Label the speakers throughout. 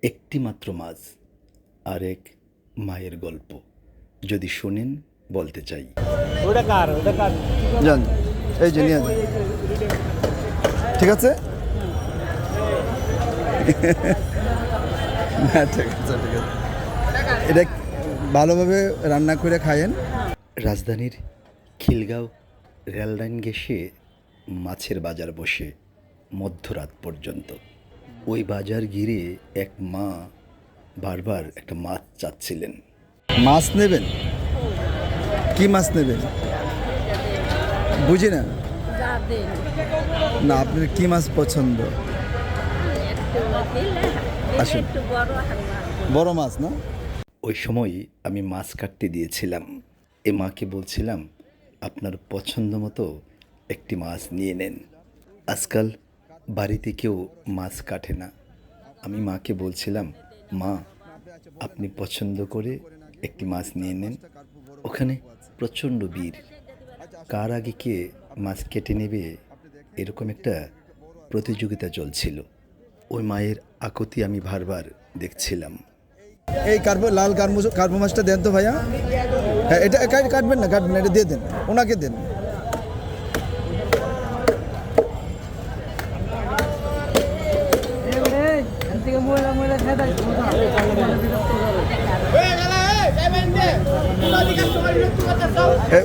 Speaker 1: একটি মাত্র মাছ আর এক মায়ের গল্প যদি শোনেন বলতে চাই।
Speaker 2: যান, এই যে নিয়ে যান। ঠিক আছে। না, ঠিক আছে, ঠিক আছে। এটা ভালোভাবে রান্না করে খায়েন।
Speaker 1: রাজধানীর খিলগাঁও রেললাইন ঘেঁষে মাছের বাজার বসে মধ্যরাত পর্যন্ত। ওই বাজার ঘিরে এক মা বারবার একটা মাছ চাচ্ছিলেন।
Speaker 2: মাছ নেবেন? কি মাছ নেবেন বুঝি না। না, আপনার কি মাছ পছন্দ? আসেন, বড় মাছ না?
Speaker 1: ওই সময় আমি মাছ কাটতে দিয়েছিলাম। এ মাকে বলছিলাম, আপনার পছন্দ মতো একটি মাছ নিয়ে নেন। আজকাল বাড়িতে কেউ মাছ কাটে না। আমি মাকে বলছিলাম, মা আপনি পছন্দ করে একটি মাছ নিয়ে নেন। ওখানে প্রচণ্ড ভিড়, কার আগে কে মাছ কেটে নেবে এরকম একটা প্রতিযোগিতা চলছিল। ওই মায়ের আকুতি আমি বারবার দেখছিলাম।
Speaker 2: এই লাল কার্পো মাছটা দেন তো ভাইয়া। হ্যাঁ, এটা কাটবেন না, এটা দিয়ে দেন, ওনাকে দেন।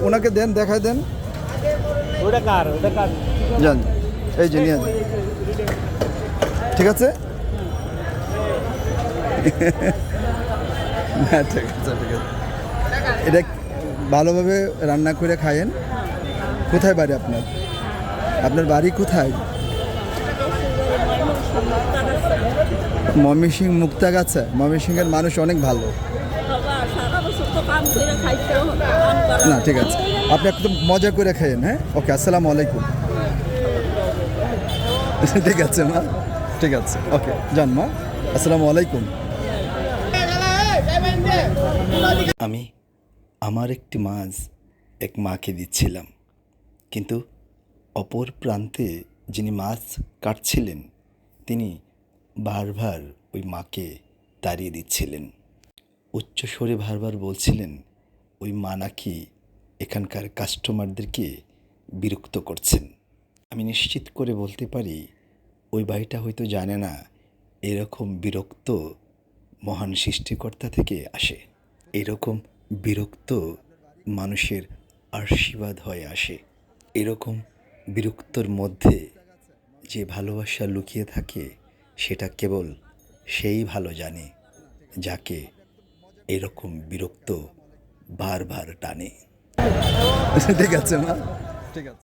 Speaker 2: ওনাকে দেন, দেখায় দেন। যান, এই যে নিয়ে যান। ঠিক আছে। না, ঠিক আছে, ঠিক আছে। এটা ভালোভাবে রান্না করে খায়েন। কোথায় বাড়ি আপনার? আপনার বাড়ি কোথায়? ময়মনসিংহ মুক্তাগাছা। ময়মনসিংহের মানুষ অনেক ভালো। না, ঠিক আছে, আপনি একদম মজা করে খাইয়েন। হ্যাঁ, ওকে, আসসালামু আলাইকুম। ঠিক আছে মা, ঠিক আছে, ওকে, যান মা, আসসালামু আলাইকুম।
Speaker 1: আমি আমার একটি মাছ এক মাকে দিচ্ছিলাম, কিন্তু অপর প্রান্তে যিনি মাছ কাটছিলেন তিনি বারবার ওই মাকে তাড়িয়ে দিচ্ছিলেন। উচ্চস্বরে বারবার বলছিলেন ওই মা নাকি এখানকার কাস্টমারদেরকে বিরক্ত করছেন। আমি নিশ্চিত করে বলতে পারি ওই ভাইটা হয়তো জানে না এরকম বিরক্ত মহান সৃষ্টিকর্তা থেকে আসে। এরকম বিরক্ত মানুষের আশীর্বাদ হয়ে আসে। এরকম বিরক্তর মধ্যে যে ভালোবাসা লুকিয়ে থাকে সেটা কেবল সেই ভালো জানে যাকে এরকম বিরক্ত বারবার টানে।
Speaker 2: ঠিক আছে মা, ঠিক আছে।